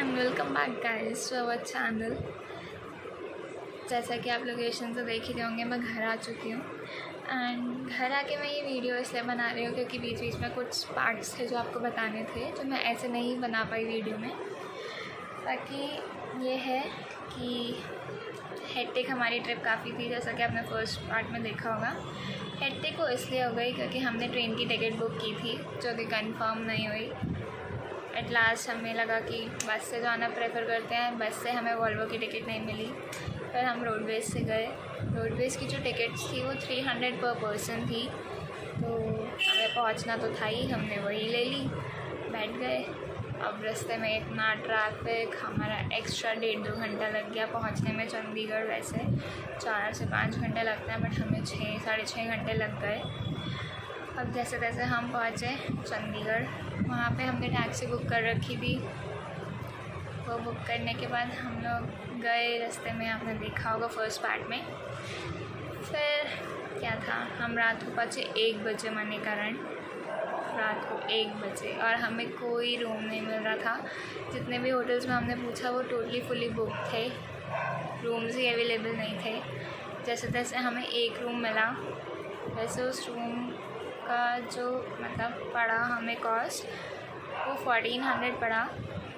And welcome back guys to our channel. जैसा कि आप लोकेशन से देख ही रहे होंगे, मैं घर आ चुकी हूँ। एंड घर आके मैं ये वीडियो इसलिए बना रही हूँ क्योंकि बीच बीच में कुछ पार्ट्स थे जो आपको बताने थे, जो मैं ऐसे नहीं बना पाई वीडियो में। बाकी ये है कि हेक्टिक हमारी ट्रिप काफ़ी थी, जैसा कि आपने फर्स्ट पार्ट में देखा होगा। हेक्टिक को इसलिए हो गई क्योंकि हमने ट्रेन की टिकट बुक की थी जो कि कंफर्म नहीं हुई। एट लास्ट हमें लगा कि बस से जाना प्रेफर करते हैं, बस से हमें वॉल्वो की टिकट नहीं मिली। फिर हम रोडवेज से गए। रोडवेज की जो टिकट्स थी वो 300 पर पर्सन थी, तो हमें पहुंचना तो था ही, हमने वही ले ली, बैठ गए। अब रास्ते में इतना ट्रैफिक, हमारा एक्स्ट्रा 1.5-2 घंटा लग गया पहुंचने में। चंडीगढ़ वैसे 4 से 5 घंटे लगते हैं, बट हमें 6-6.5 घंटे लग गए। अब जैसे तैसे हम पहुँचे चंडीगढ़। वहाँ पे हमने टैक्सी बुक कर रखी थी। वो बुक करने के बाद हम लोग गए। रास्ते में आपने देखा होगा फर्स्ट पार्ट में। फिर क्या था, हम रात को पहुँचे 1 बजे मणिकरण, रात को 1 बजे, और हमें कोई रूम नहीं मिल रहा था। जितने भी होटल्स में हमने पूछा वो टोटली फुली बुक थे, रूम्स ही अवेलेबल नहीं थे। जैसे तैसे हमें एक रूम मिला। वैसे उस रूम का जो मतलब पड़ा हमें कॉस्ट, वो 1400 पड़ा,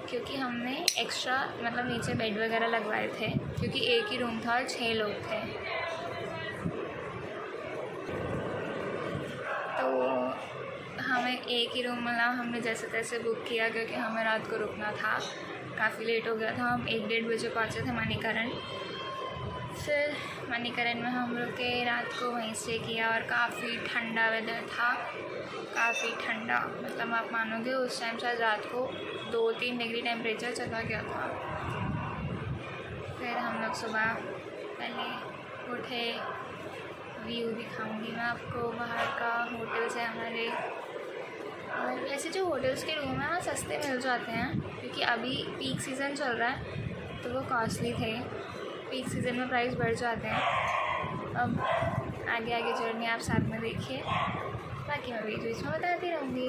क्योंकि हमने एक्स्ट्रा मतलब नीचे बेड वगैरह लगवाए थे, क्योंकि एक ही रूम था और 6 लोग थे। तो हमें एक ही रूम मिला। हमने जैसे तैसे बुक किया क्योंकि हमें रात को रुकना था, काफ़ी लेट हो गया था। हम 1-1.5 बजे पहुँचे थे मणिकरण। फिर मणिकरण में हम लोग के रात को वहीं स्टे किया, और काफ़ी ठंडा वेदर था, काफ़ी ठंडा। मतलब आप मानोगे उस टाइम शायद रात को 2-3 डिग्री टेम्परेचर चला गया था। फिर हम लोग सुबह पहले उठे। व्यू दिखाऊंगी मैं आपको बाहर का, होटल से हमारे। और वैसे जो होटल्स के रूम हैं वो सस्ते मिल जाते हैं, क्योंकि अभी पीक सीज़न चल रहा है तो वो कॉस्टली थे। पीक सीज़न में प्राइस बढ़ जाते हैं। अब आगे आगे जर्नी आप साथ में देखिए, बाकी मैं बीच में बताती रहूँगी।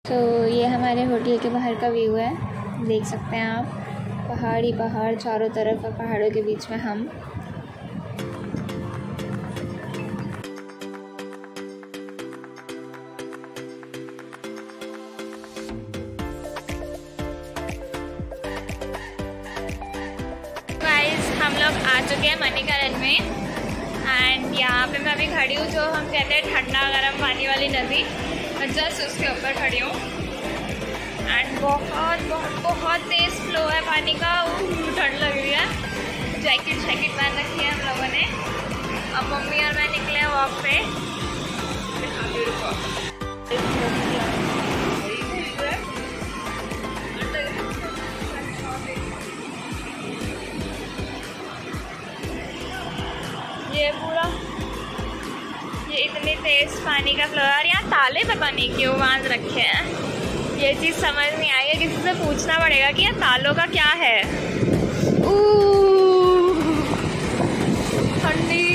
तो ये हमारे होटल के बाहर का व्यू है, देख सकते हैं आप। पहाड़ ही पहाड़ चारों तरफ, और पहाड़ों के बीच में हम। हम लोग आ चुके हैं मणिकरण में। एंड यहाँ पे मैं अभी खड़ी हूँ, जो हम कहते हैं ठंडा गर्म पानी वाली नदी, मैं जस्ट उसके ऊपर खड़ी हूँ। एंड बहुत बहुत बहुत तेज़ फ्लो है पानी का, ठंड लग रही है। जैकेट पहन रखी है हम लोगों ने। अब मम्मी और मैं निकले हैं वॉक पे। ये पूरा ये इतनी तेज़ पानी का फ्लो है, और यहाँ ताले पता नहीं क्यों बांध रखे हैं। ये चीज़ समझ नहीं आई है, किसी से पूछना पड़ेगा कि ये तालों का क्या है। ठंडी।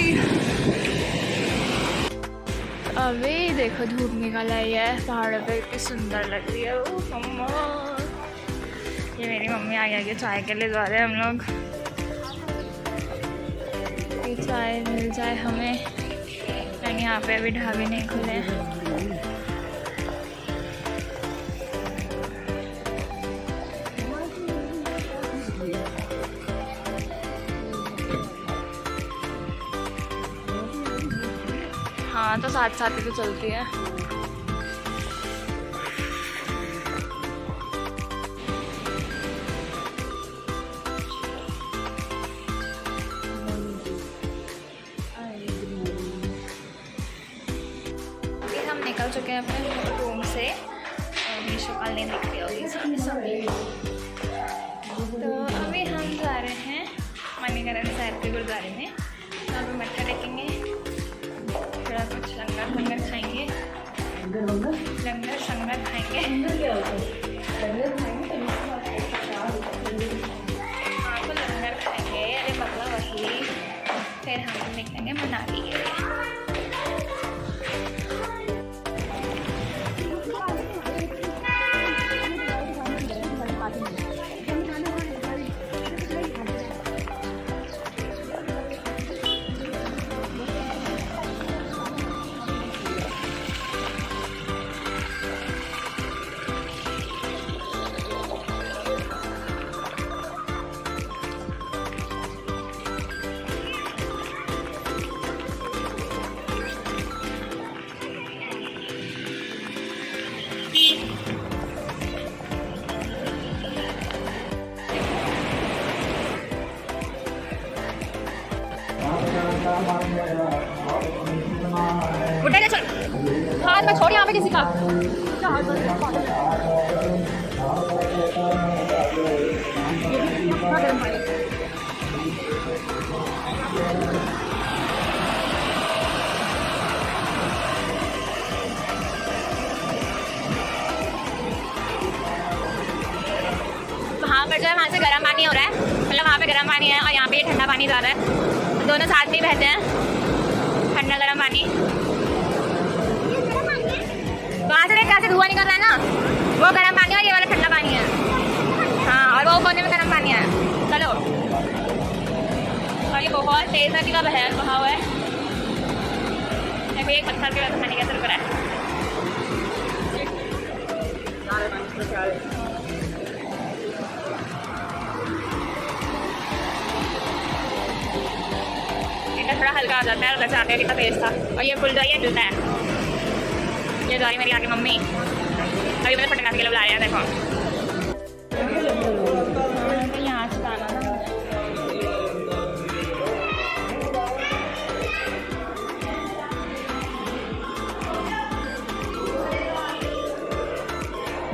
अभी देखो धूप निकल आई है पहाड़ों पे, इतनी सुंदर लग रही है। ये मेरी मम्मी आगे चाय के लिए जा रहे हैं हम लोग। चाय मिल जाए हमें, लेकिन यहाँ पे अभी ढाबे नहीं खुले हैं। हाँ, तो साथ साथ ही तो चलती है। निकल चुके हैं अपने रूम से, और मेरी शक्ल नहीं दिख रही होगी सभी। तो अभी हम जा रहे हैं मणिकरण साहिब के गुरुद्वारे में। तो अभी मत्था टेकेंगे, थोड़ा कुछ लंगर खाएंगे। लंगर संगर खाएंगे। हाँ, तो लंगर खाएंगे, अरे मतलब वही। फिर हम निकलेंगे मनाली के लिए। मैं छोड़ यहाँ पे किसी का। वहाँ पर जो है वहाँ से गर्म पानी हो रहा है, मतलब वहाँ पे गर्म पानी है और यहाँ पे ये ठंडा पानी जा रहा है, दोनों साथ में ही बहते हैं, ठंडा गर्म पानी। वहाँ से देख कैसे धुआं निकल रहा है ना, वो गर्म पानी और ये वाला ठंडा पानी है। हाँ, और वो कोने में गर्म पानी है। चलो, और ये बहुत तेज नदी का बहा हुआ है। एक पत्थर के वजह पानी कैसे रुक रहा है। थोड़ा हल्का आ जाता है, उधर से आते हैं कितना तेज था। और ये पुल जो है ये जलता है। ये जा रही मेरी आगे मम्मी, अभी मैंने फटका के लिए बुलाया है। देखो यहाँ से आना था।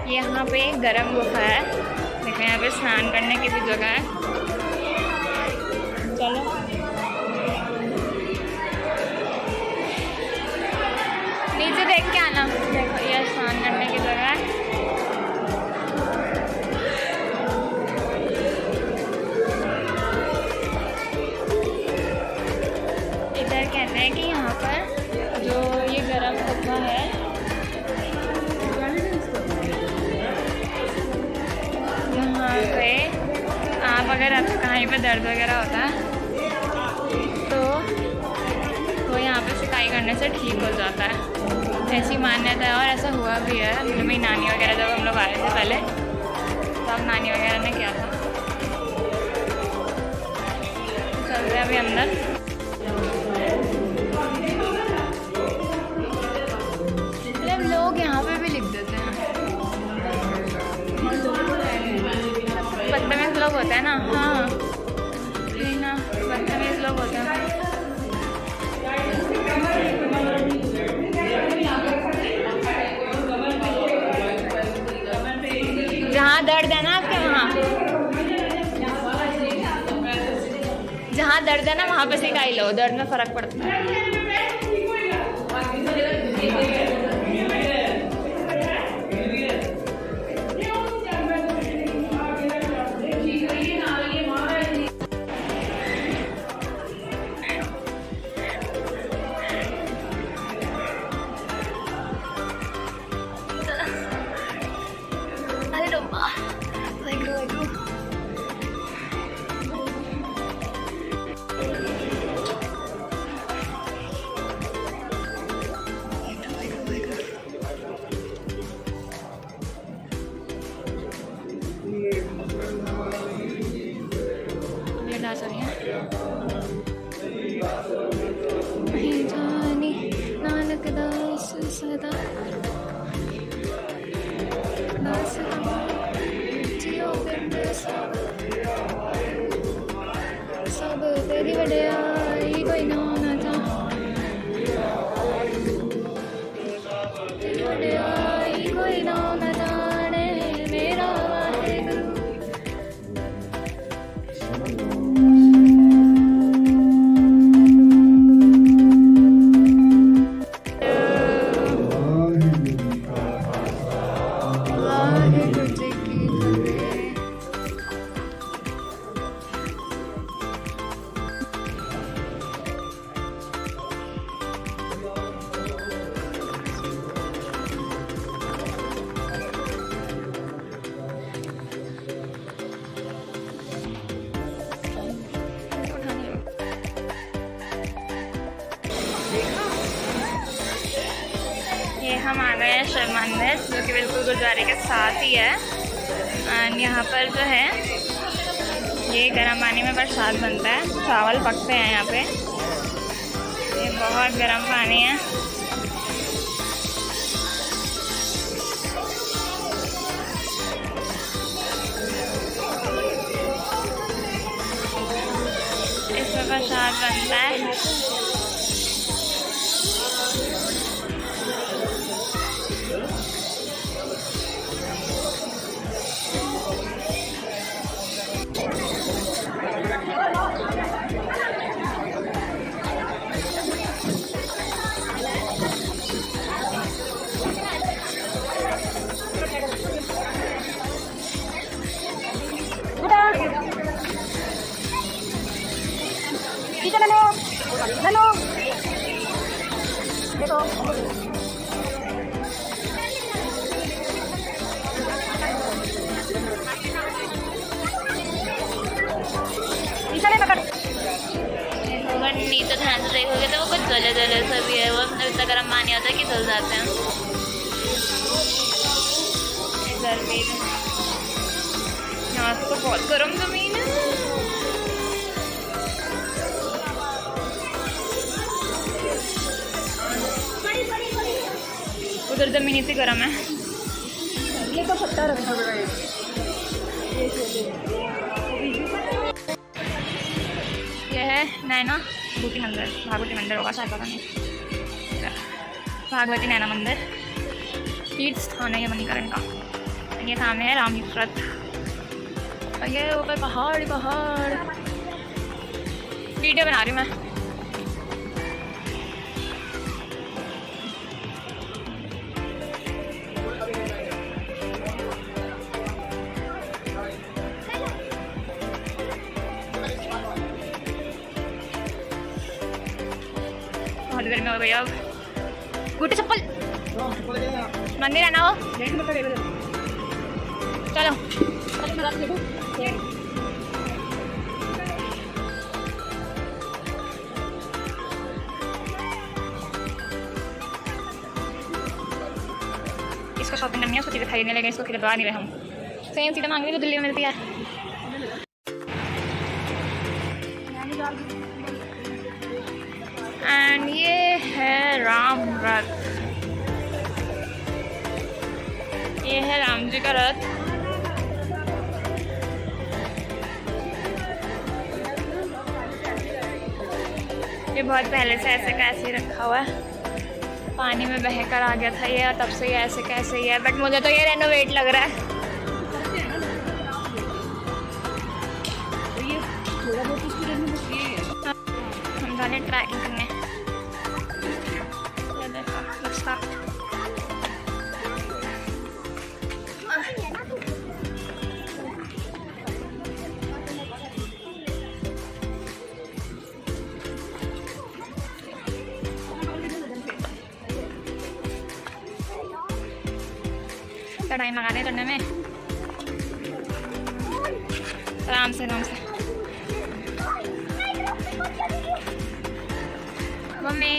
यहाँ पे गरम गुफा है, देखो यहाँ पे स्नान करने की भी जगह है। चलो नीचे देख के आना, देखो ये स्नान करने की जगह है। इधर कहते हैं कि यहाँ पर जो ये गरम गुफा है, यहाँ पे आप अगर आपको कहीं पे दर्द वगैरह होता है तो यहाँ पे सिकाई करने से ठीक हो जाता है, ऐसी मान्यता है। और ऐसा हुआ भी है, मतलब मेरी नानी वगैरह जब हम लोग आए थे पहले, तब नानी वगैरह ने किया था। चलते हैं अभी अंदर। मतलब लोग यहाँ पे भी लिख देते हैं, बदतमीज लोग होते हैं ना। हाँ, ना बदतमीज लोग होते हैं। जहाँ दर्द है ना आपके, जहाँ दर्द है ना वहाँ पे सिकाई लो, दर्द में फ़र्क पड़ता है। नानक दास सदा दास जियो पिंड सब तेरी वड्याई कोई ना था, तेरी वड्याई कोई ना जाने मेरा वाहेगुरु। ये हम आ गए हैं शिव मंदिर, जो कि बिल्कुल गुरुद्वारे के साथ ही है। एंड यहाँ पर जो है ये गर्म पानी में प्रसाद बनता है, चावल पकते हैं यहाँ पे। ये बहुत गर्म पानी है। इसमें प्रसाद बनता है। जले जले से भी है, वो इतना गर्म पानी आता है कि जल जाते हैं। इधर भी यहाँ तो बहुत गर्म ज़मीन है। उधर ज़मीन इतनी गर्म है। ये तो पत्ता रखा हुआ है। यह है नैना भूति मंदिर, भागवती मंदिर होगा शायद, पता नहीं। भागवती नैना मंदिर तीर्थ स्थान है ये मणिकरण का। ये सामने है राम तीर्थ, और ये ऊपर पहाड़ ही पहाड़। वीडियो बना रही हूँ मैं। बहुत गर्मी हो गई अब। गुटे चप्पल मंदिर है ना वो, चलो। इसको शॉपिंग करनी है, उसको चीज़ें खरीदने लगे, इसको खरीदवा नहीं रहे हम। सेम चीज़ें मांगनी तो दिल्ली में मिलती है। एंड ये है राम रथ, ये है राम जी का रथ। ये बहुत पहले से ऐसे का ऐसे ही रखा हुआ है, पानी में बहकर आ गया था ये, तब से ये ऐसे कैसे ही है। बट मुझे तो ये रेनोवेट लग रहा है। हम जाने ट्रैकिंग करने। रास्ता टाइम लगा रहे चढ़ने में। आराम से आराम से। मम्मी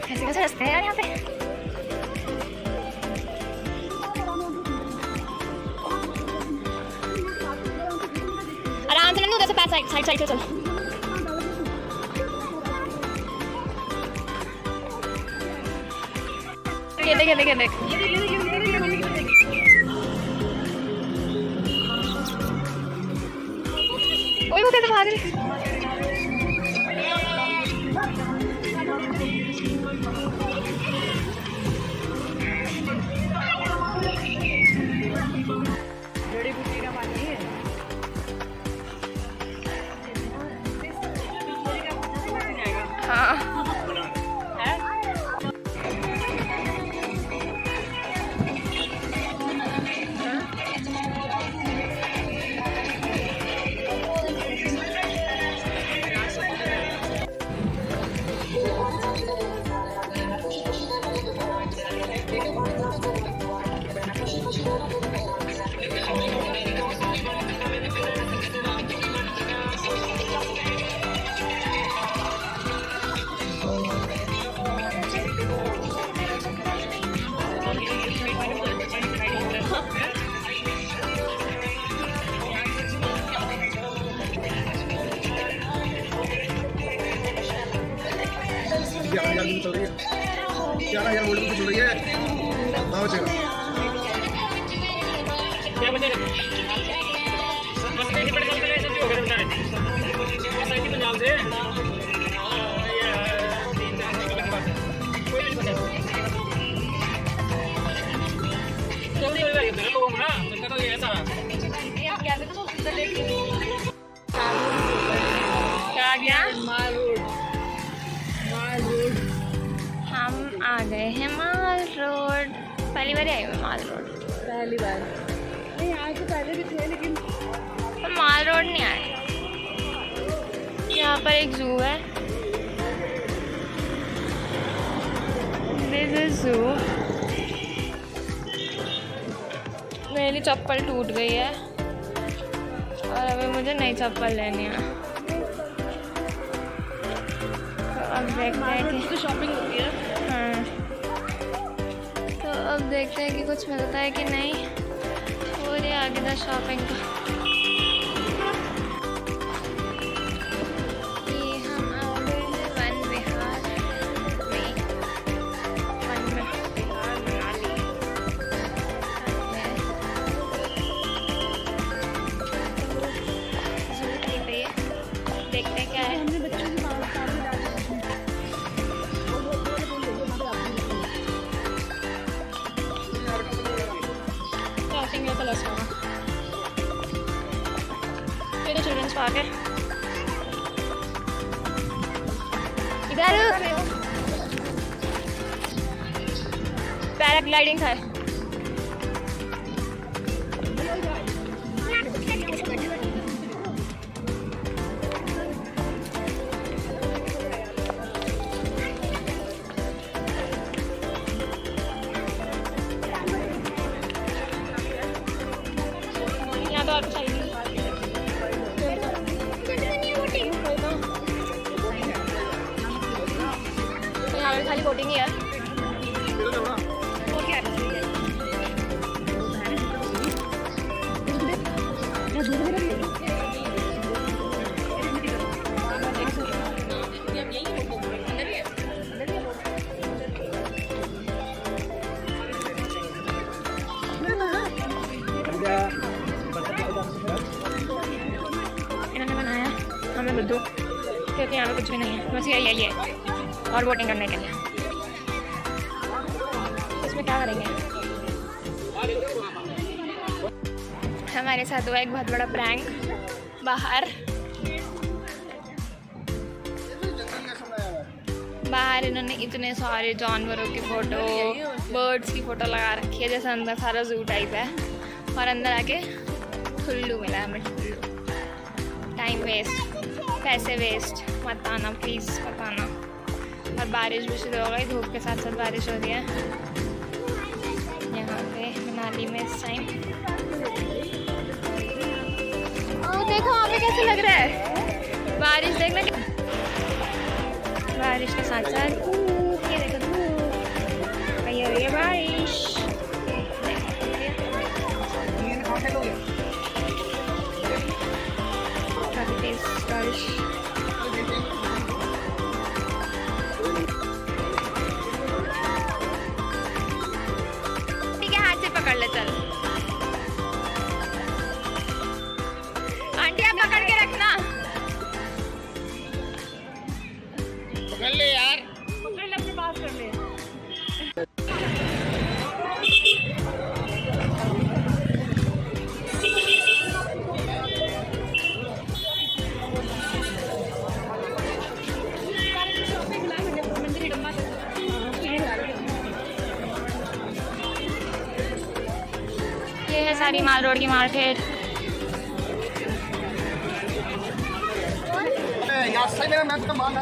कैसे कैसे रास्ते हैं यार यहाँ पे। आराम से उधर से पैर साइड साइड साइड से चल। ये देख देख देख ओए वो कैसे भाग रही। हाँ चल रही है 11,000 वोल्ट की चल रही है। हाँ बचेगा क्या बचेगा क्या गया हम आ गए हैं माल रोड। पहली बार आई हूँ माल रोड, पहली बार नहीं, आज तो पहले भी थे लेकिन माल रोड नहीं आए। यहाँ पर एक जू है, दिस इज जू। मेरी चप्पल टूट गई है और अभी मुझे नई चप्पल लेनी है। तो अब देखते हैं कि शॉपिंग होती है। हाँ, तो अब देखते हैं कि कुछ मिलता है कि नहीं। और ये आगे था शॉपिंग का। ये हम आ गए हैं वन विहार में। वन विहार मनाली। देखते हैं क्या है। चिल्ड्रंस पार्क है इधर। पैराग्लाइडिंग है। यहाँ तो और चाहिए। खाली बोटिंग ही है। इन्होंने बनाया हमें बुद्धू, क्योंकि यहाँ पे कुछ भी नहीं है, बस यही है और बोटिंग करने के लिए। इसमें क्या करेंगे? हमारे साथ हुआ एक बहुत बड़ा प्रैंक बाहर इन्होंने इतने सारे जानवरों की फ़ोटो, बर्ड्स की फ़ोटो लगा रखी है, जैसे अंदर सारा जू टाइप है। और अंदर आके ठुल्लू मिला हमें, ठुल्लू। टाइम वेस्ट, पैसे वेस्ट, मत आना प्लीज़, मत आना। और बारिश भी शुरू हो गई, धूप के साथ साथ बारिश हो रही है यहाँ पे मनाली में इस टाइम। देखो वहाँ पे कैसे लग रहा है बारिश, देखना बारिश के साथ साथ ये देखो धूप, ये हो रही है बारिश। काफी तेज बारिश। ठीक है, हाथ से पकड़ ले चल। आंटी आप पकड़ के रखना। पकड़ ले यार, पकड़ ले, अपने पास कर ले। ये है सारी माल रोड की मार्केट। यार सही मेरा मैं तो माल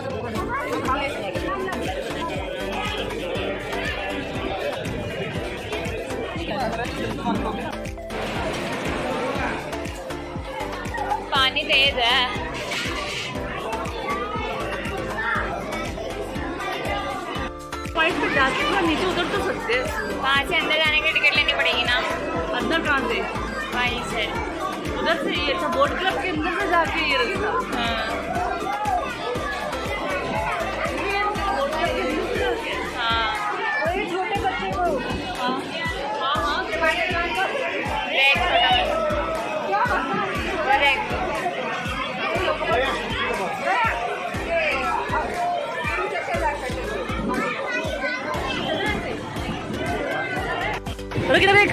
पानी तेज है। नीचे उतर तो सकते हैं। वहाँ से अंदर जाने की टिकट लेनी पड़ेगी ना। अंदर कहाँ से? वहीं से, उधर से ये अच्छा बोट क्लब के अंदर से जाके ये रास्ता। हाँ हाँ। छोटे बच्चे को देख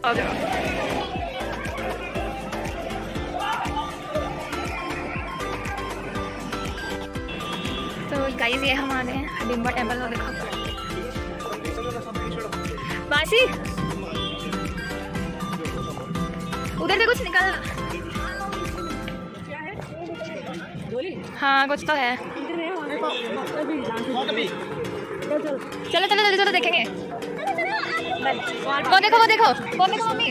ओके। तो गाइस ये हम आ गए हैं हडिम्बा टेम्पल को। देखो बासी उधर से कुछ निकल। हाँ कुछ तो है। चलो चलो चलो चलो देखेंगे। वो देखो वो देखो वो देखो मम्मी।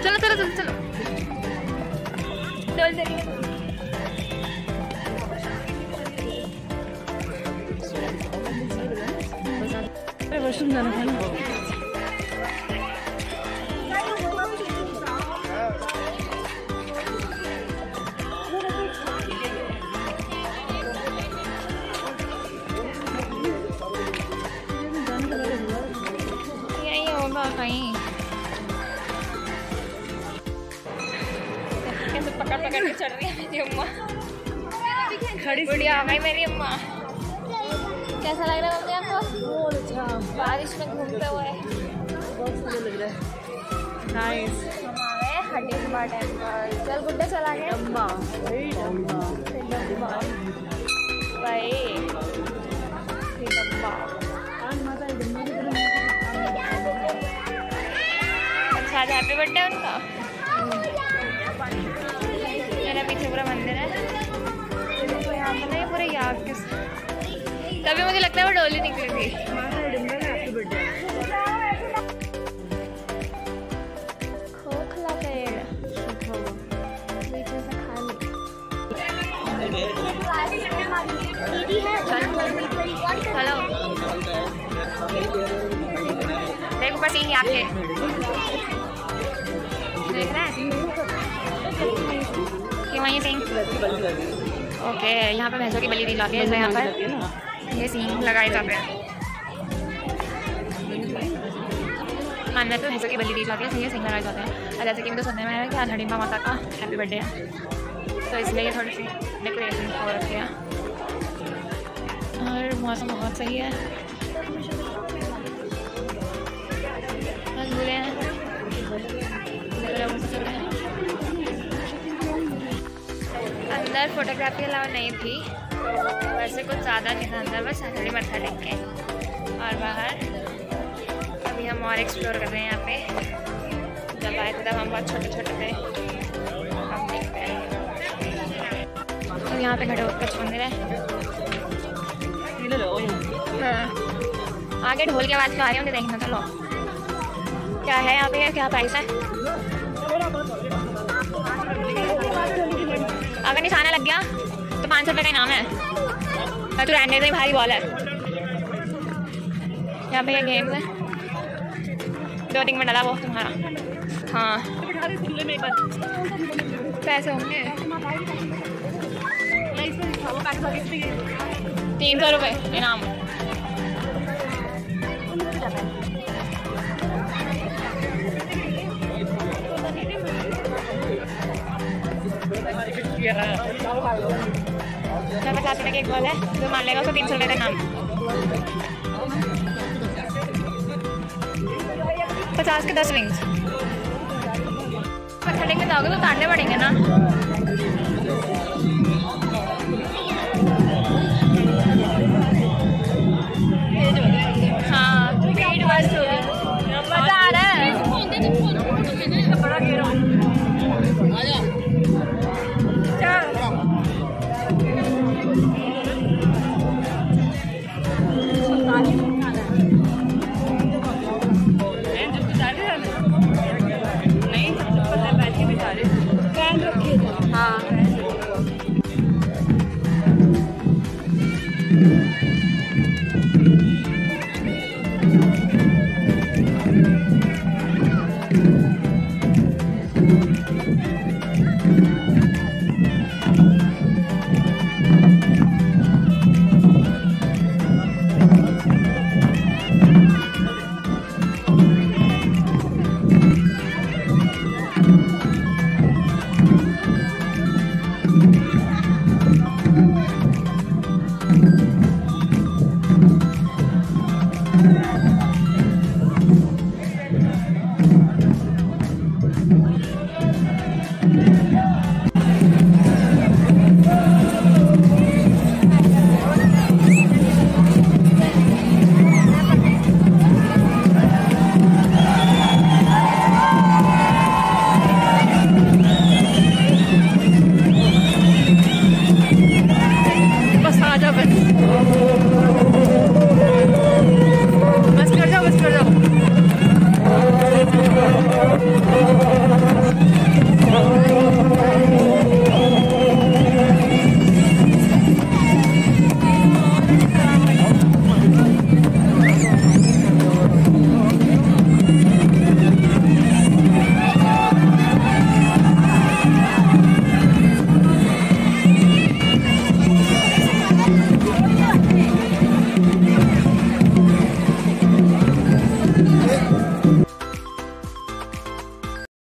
चलो चलो चलो चलो वॉशरूम जाना था ना। यही होगा कहीं। कैसे पकड़ पकड़ के चढ़ रही है मेरी अम्मा। खड़ी बुढ़िया आ गई मेरी अम्मा। कैसा लग रहा है मम्मी आपको? बहुत अच्छा। बारिश में घूमते हुए बहुत सुंदर लग रहा है। नाइस। हम आ गए हडिम्बा टेम्पल। चल गुड्डा चला गया। भाई अच्छा आज हैप्पी बर्थडे उनका। मेरा पीछे पूरा मंदिर है। तो यहाँ पर नहीं पूरे याद के तभी मुझे लगता है वो डोली निकली थी। खोखला पेड़ हेलो देखो बस यही आपके देख रहे हैं कि वहीं से। ओके यहाँ पे भैंसों की बलि दी जाती है। यहाँ पर ये सींग लगाए जाते हैं। मानना तो भैंसों की बलि दी जाती है, सही है सींग लगाए जाते हैं। और जैसे कि मुझे सुनने में आया कि आज हडिम्बा माता का हैप्पी बर्थडे है, तो इसलिए ये थोड़ी सी डेकोरेशन हो रखी है। और मौसम बहुत सही है। बस बुरे हैं अंदर फोटोग्राफी अलावा नहीं थी, वैसे कुछ ज़्यादा नहीं था अंदर, बस हथौड़ी मत्था टेक के। और बाहर अभी हम और एक्सप्लोर कर रहे हैं यहाँ पे। जब आए थे तब हम बहुत छोटे छोटे थे। हम देखते हैं तो यहाँ पे खड़े होकर मंदिर है। हाँ आगे ढोल की आवाज़ क्यों आ रही है मुझे देखना। चलो क्या है यहाँ पे, क्या प्राइस है? अगर निशाना लग गया तो 500 रुपये का इनाम है। तो रहने से भारी बॉल है। यहाँ पे ये गेम है, 2 में डाला वो तुम्हारा। हाँ पैसे होंगे 300 रुपये इनाम। मैं 50 रुपये की एक बॉल है, जो मान लेगा उसको 300 रुपये का नाम। 50 के 10 विंग्स। पत्थर लेके जाओगे तो ताड़ने पड़ेंगे ना।